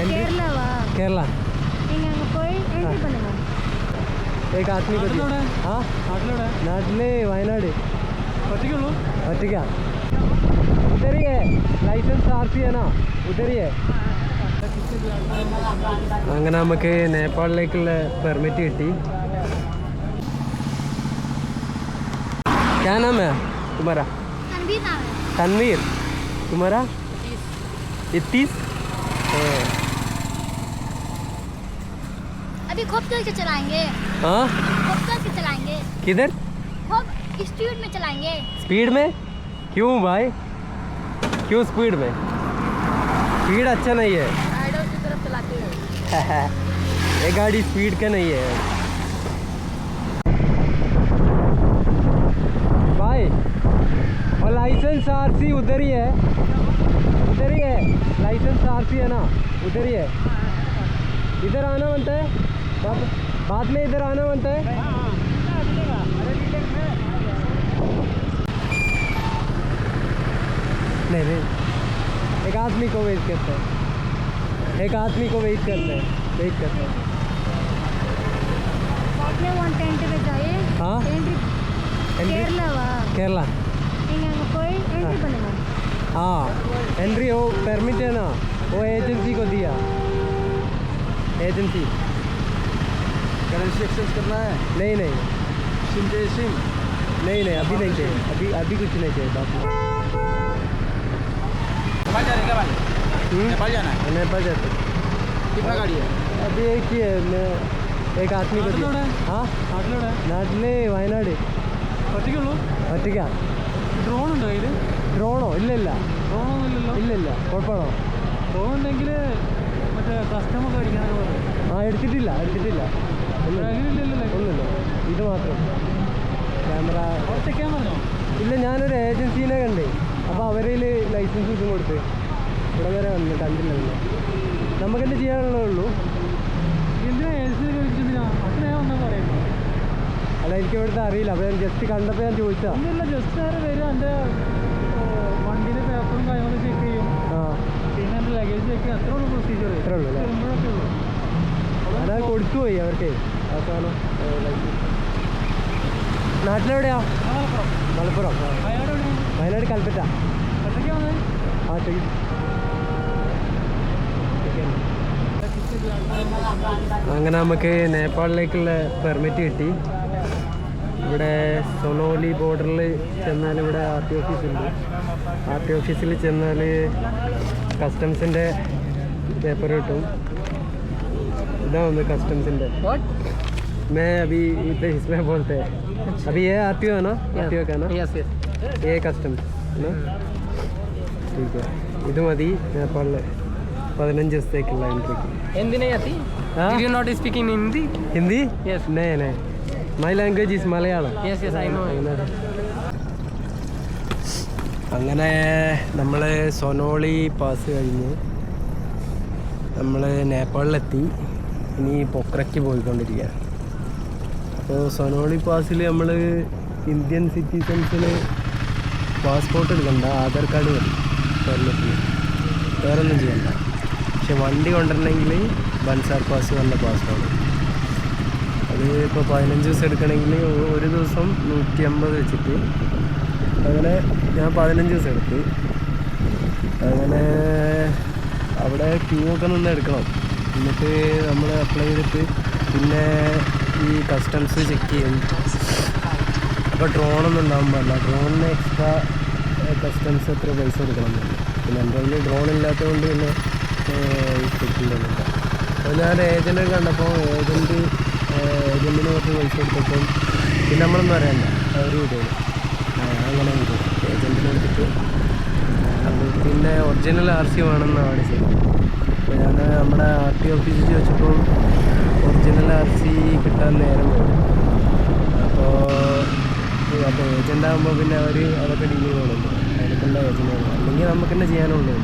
केरला एक आदमी को हाँ नाटिले वयनाड उधर ही है लाइसेंस आरसी है ना उधर ही है അങ്ങനെ നമുക്ക് നേപ്പാളിലേക്കുള്ള പെർമിറ്റ് കിട്ടി क्या नाम है तुम्हारा तनवीर तुम्हारा 31 अभी खूब तेज से चलाएंगे हाँ खूब तेज से चलाएंगे किधर खूब स्पीड में चलाएंगे स्पीड में क्यों भाई क्यों स्पीड में स्पीड अच्छा नहीं है साइडों की तरफ चलाते हैं ये गाड़ी स्पीड का नहीं है भाई और लाइसेंस आरसी उधर ही है लाइसेंस आरसी है ना उधर ही है इधर आना बनता है बाद में इधर आना बनता है नहीं एक आदमी को वेट करते हैं वेट करते हैं 110 पे जाइए हाँ केरला हाँ एंट्री हो परमिट है ना वो एजेंसी को दिया एजेंसी करेंसी एक्सचेंज करना है नहीं सिम चाहिए सिम नहीं अभी नहीं चाहिए अभी कुछ नहीं चाहिए बात नेपाल जा रहे क्या भाई नेपाल जाना है नेपाल जाते कितना गाड़ी है अभी एक ही है मैं एक आदमी को दिया हाँ നാട്ടിലെ വയനാട് ഒറ്റയ്ക്കാ ഡ്രോൺ ഉണ്ടോ കയ്യിൽ ഡ്രോണോ ഇല്ല കുഴപ്പമാണോ ഡ്രോൺ ഉണ്ടെങ്കിൽ മറ്റേ കസ്റ്റമൊക്കെ അടിക്കാനൊക്കെ പറയും ആ എടുത്തിട്ടില്ല ഒന്നുമില്ല ഇത് മാത്രം ക്യാമറ ചെക്കാൻ പറഞ്ഞോ ഇല്ല ഞാനൊരു ഏജൻസീനെ കണ്ടേ അപ്പോൾ അവരിൽ ലൈസൻസ് ഇതും കൊടുത്ത് ഇവിടെ വരെ വന്നു കണ്ടില്ല പിന്നെ നമുക്കെന്നെ ചെയ്യാനുള്ളതേ ഉള്ളൂ എന്തിനാ ഏജൻസി ചോദിച്ചിട്ടില്ല അത് ഞാൻ ഒന്നാ പറയുന്നു അല്ല എനിക്ക് ഇവിടുത്തെ അറിയില്ല അപ്പോൾ ഞാൻ ജസ്റ്റ് കണ്ടപ്പോൾ ഞാൻ ചോദിച്ചാ ഒന്നുമില്ല ജസ്റ്റ് നേരെ വരിക എൻ്റെ വണ്ടിയുടെ പേപ്പറും കാര്യങ്ങളും ചെക്ക് ചെയ്യും പിന്നെ എൻ്റെ ലഗേജ് ചെക്ക് ചെയ്യും അത്രേ ഉള്ളൂ പ്രൊസീജിയർ അത്രേ ഉള്ളൂ അല്ലേ വരുമ്പോഴൊക്കെ ഉള്ളൂ അതായത് കൊടുത്തു പോയി അവർക്ക് അവസാനം നാട്ടിലെവിടെയാ മലപ്പുറം വയനാട് കൽപ്പറ്റ ആ ചെയ്യും അങ്ങനെ നമുക്ക് നേപ്പാളിലേക്കുള്ള പെർമിറ്റ് കിട്ടി ഇവിടെ സൊനോലി ബോർഡറിൽ ചെന്നാൽ ഇവിടെ ആർ ടി ഓഫീസുണ്ട് ആർ ടി ഓഫീസിൽ ചെന്നാൽ കസ്റ്റംസിൻ്റെ പേപ്പർ കിട്ടും ഇതാണ് കസ്റ്റംസിൻ്റെ मैं अभी इसमें बोलते हैं अभी ये आरटीओ है ना आरटीओ का ना ये कस्टम है ना ठीक है ഇത് മതി നേപ്പാളിൽ 15 ദിവസത്തേക്കുള്ള എൻട്രിക്ക് You not speaking Hindi? Hindi Yes. नहीं my language is Malayalam Yes, I know. അങ്ങനെ നമ്മൾ സൊനോളി പാസ് കഴിഞ്ഞ് നമ്മൾ നേപ്പാളിലെത്തി ഇനി പൊക്രയ്ക്ക് പോയിക്കൊണ്ടിരിക്കുകയാണ് അപ്പോൾ സൊനോളി പാസിൽ നമ്മൾ ഇന്ത്യൻ സിറ്റിസൺസിന് പാസ്പോർട്ട് എടുക്കണ്ട ആധാർ കാർഡ് മതി കേരളത്തിൽ വേറൊന്നും ചെയ്യണ്ട പക്ഷെ വണ്ടി കൊണ്ടുവരണമെങ്കിൽ ബൻസാർ പാസ് പറഞ്ഞ പാസ്പോർട്ട് അത് ഇപ്പോൾ 15 ദിവസം എടുക്കണമെങ്കിൽ ഒരു ദിവസം 150 വെച്ചിട്ട് അങ്ങനെ ഞാൻ 15 ദിവസം എടുത്ത് അങ്ങനെ അവിടെ ക്യൂ ഒക്കെ നിന്ന് എടുക്കണം എന്നിട്ട് നമ്മൾ അപ്ലൈ ചെയ്തിട്ട് പിന്നെ ഈ കസ്റ്റംസ് ചെക്ക് ചെയ്യും അപ്പോൾ ഡ്രോണൊന്നും ഉണ്ടാകാൻ പാടില്ല ഡ്രോണിന് എക്സ്ട്രാ കസ്റ്റംസ് എത്ര പൈസ കൊടുക്കണം പിന്നെ എൻ്റെ കയ്യിൽ ഡ്രോൺ ഇല്ലാത്തതുകൊണ്ട് പിന്നെ കിട്ടില്ല അപ്പോൾ ഞാൻ ഏജൻറ്റ് കണ്ടപ്പോൾ ഏജൻറ്റിന് കുറച്ച് പൈസ കൊടുത്തപ്പം പിന്നെ നമ്മളൊന്നും അറിയണ്ട അവർ വിടും അങ്ങനെ വിടും ഏജൻറ്റിന് എടുത്തിട്ട് പിന്നെ ഒറിജിനൽ ആർ സി വേണമെന്നാണ് ചെയ്യുന്നത് അപ്പോൾ ഞാൻ നമ്മുടെ ആർ ടി ഓഫീസിൽ ചോദിച്ചപ്പോൾ ഒറിജിനൽ ആർ സി കിട്ടാൻ നേരം വരും അപ്പോൾ ഏജൻ്റ് ആകുമ്പോൾ പിന്നെ അവർ അതൊക്കെ ഡീൽ ചെയ്തോളും അതിനൊക്കെയുള്ള ഏജൻ്റ് അല്ലെങ്കിൽ നമുക്ക് തന്നെ ചെയ്യാനുള്ളൂ